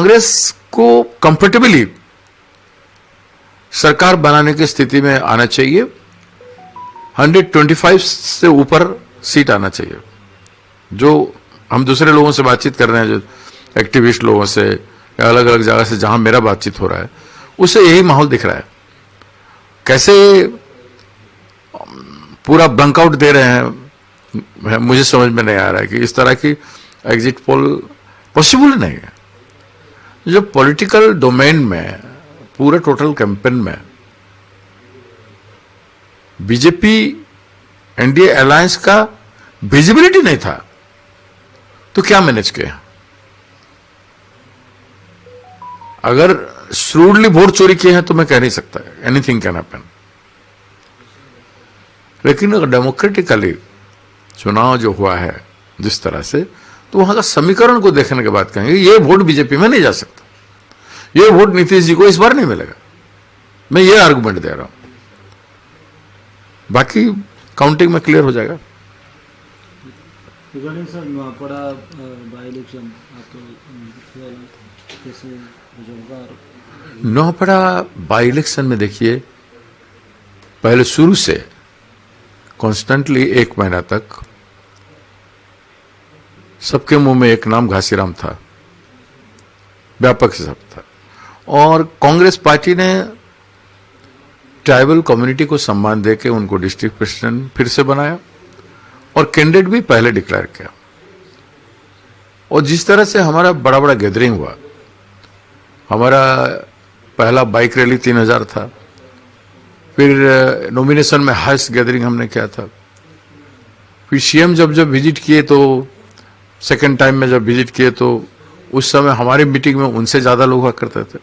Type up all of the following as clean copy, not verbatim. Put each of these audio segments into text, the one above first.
कांग्रेस को कंफर्टेबली सरकार बनाने की स्थिति में आना चाहिए। 125 से ऊपर सीट आना चाहिए। जो हम दूसरे लोगों से बातचीत कर रहे हैं, जो एक्टिविस्ट लोगों से या अलग अलग जगह से जहां मेरा बातचीत हो रहा है, उससे यही माहौल दिख रहा है। कैसे पूरा ब्लैंकआउट दे रहे हैं, मुझे समझ में नहीं आ रहा है कि इस तरह की एग्जिट पोल पॉसिबल नहीं है। जो पॉलिटिकल डोमेन में पूरे टोटल कैंपेन में बीजेपी एनडीए अलायंस का विजिबिलिटी नहीं था, तो क्या मैनेज किया? अगर श्रूडली वोट चोरी किए हैं तो मैं कह नहीं सकता, एनीथिंग कैन हैपन। लेकिन अगर डेमोक्रेटिकली चुनाव जो हुआ है जिस तरह से, तो वहां का समीकरण को देखने के बाद कहेंगे ये वोट बीजेपी में नहीं जा सकता, ये वोट नीतीश जी को इस बार नहीं मिलेगा। मैं ये आर्गुमेंट दे रहा हूं, बाकी काउंटिंग में क्लियर हो जाएगा। सर नोआपड़ा बाई इलेक्शन कैसे होगा? नोआपड़ा बाई इलेक्शन में देखिए, पहले शुरू से कॉन्स्टेंटली 1 महीना तक सबके मुंह में एक नाम घासीराम था, व्यापक हिसाब था। और कांग्रेस पार्टी ने ट्राइबल कम्युनिटी को सम्मान देके उनको डिस्ट्रिक्ट प्रेसिडेंट फिर से बनाया और कैंडिडेट भी पहले डिक्लेयर किया। और जिस तरह से हमारा बड़ा बड़ा गैदरिंग हुआ, हमारा पहला बाइक रैली 3000 था, फिर नॉमिनेशन में हाईएस्ट गैदरिंग हमने किया था, फिर सीएम जब विजिट किए तो सेकेंड टाइम में जब विजिट किए तो उस समय हमारी मीटिंग में उनसे ज्यादा लोग हुआ करते थे।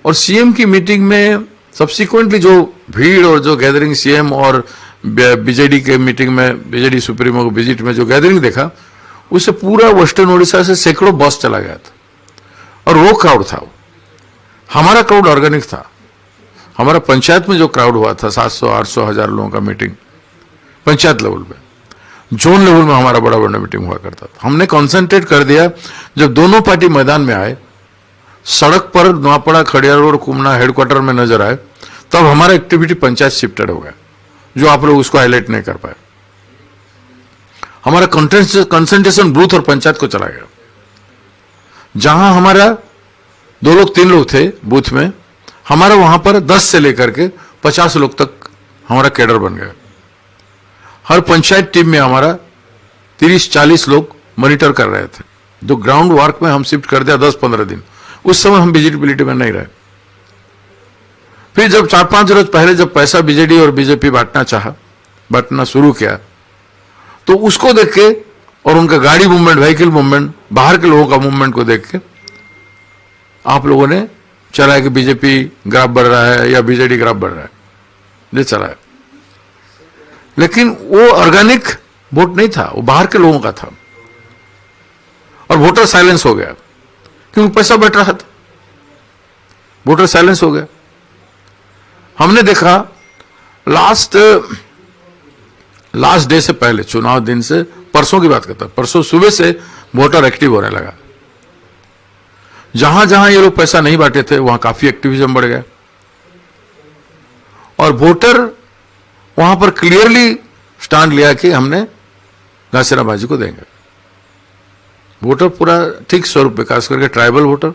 और सीएम की मीटिंग में सब्सिक्वेंटली जो भीड़ और जो गैदरिंग सीएम और बीजेडी के मीटिंग में, बीजेडी सुप्रीमो को विजिट में जो गैदरिंग देखा, उससे पूरा वेस्टर्न उड़ीसा से सैकड़ों बस चला गया था। और वो क्राउड था, हमारा क्राउड ऑर्गेनिक था। हमारा पंचायत में जो क्राउड हुआ था 700, 800, 1000 लोगों का मीटिंग पंचायत लेवल पे, जोन लेवल में हमारा बड़ा बड़ा मीटिंग हुआ करता था। हमने कॉन्सेंट्रेट कर दिया, जब दोनों पार्टी मैदान में आए, सड़क पर नोआपड़ा, खड़िया रोड, कुमना हेडक्वार्टर में नजर आए, तब हमारा एक्टिविटी पंचायत शिफ्टेड हो गया, जो आप लोग उसको हाईलाइट नहीं कर पाए। हमारा कंसंट्रेशन बूथ और पंचायत को चला गया। जहां हमारा 2 लोग 3 लोग थे बूथ में, हमारा वहां पर 10 से लेकर के 50 लोग तक हमारा कैडर बन गया। हर पंचायत टीम में हमारा 30-40 लोग मॉनिटर कर रहे थे। जो ग्राउंड वर्क में हम शिफ्ट कर दिया 10-15 दिन, उस समय हम विजिबिलिटी में नहीं रहे। फिर जब 4-5 रोज पहले जब पैसा बीजेडी और बीजेपी बांटना शुरू किया, तो उसको देख के और उनका गाड़ी मूवमेंट, व्हीकल मूवमेंट, बाहर के लोगों का मूवमेंट को देख के आप लोगों ने चला है कि बीजेपी ग्राफ बढ़ रहा है या बीजेडी ग्राफ बढ़ रहा है, ये चला है। लेकिन वो ऑर्गेनिक वोट नहीं था, वो बाहर के लोगों का था। और वोटर साइलेंस हो गया, क्योंकि पैसा बढ़ रहा था, वोटर साइलेंस हो गया। हमने देखा लास्ट डे से पहले, चुनाव दिन से परसों की बात करता, परसों सुबह से वोटर एक्टिव होने लगा। जहां जहां ये लोग पैसा नहीं बांटे थे, वहां काफी एक्टिविज्म बढ़ गया। और वोटर वहां पर क्लियरली स्टैंड लिया कि हमने घासीराम भाई जी को देंगे। वोटर पूरा ठीक स्वरूप पे, खास करके tribal voter,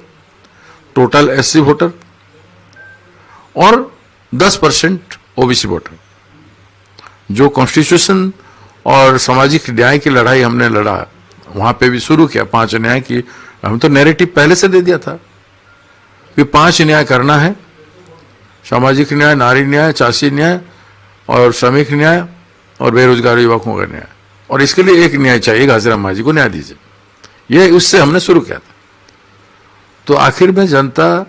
total SC voter और 10% ओबीसी वोटर। जो कॉन्स्टिट्यूशन और सामाजिक न्याय की लड़ाई हमने लड़ा, वहां पे भी शुरू किया 5 न्याय की। हम तो नैरेटिव पहले से दे दिया था कि 5 न्याय करना है, सामाजिक न्याय, नारी न्याय, चाषी न्याय और श्रमिक न्याय और बेरोजगार युवकों का न्याय। और इसके लिए एक न्याय चाहिए, घासीराम भाई जी को न्याय दीजिए। ये उससे हमने शुरू किया था। तो आखिर में जनता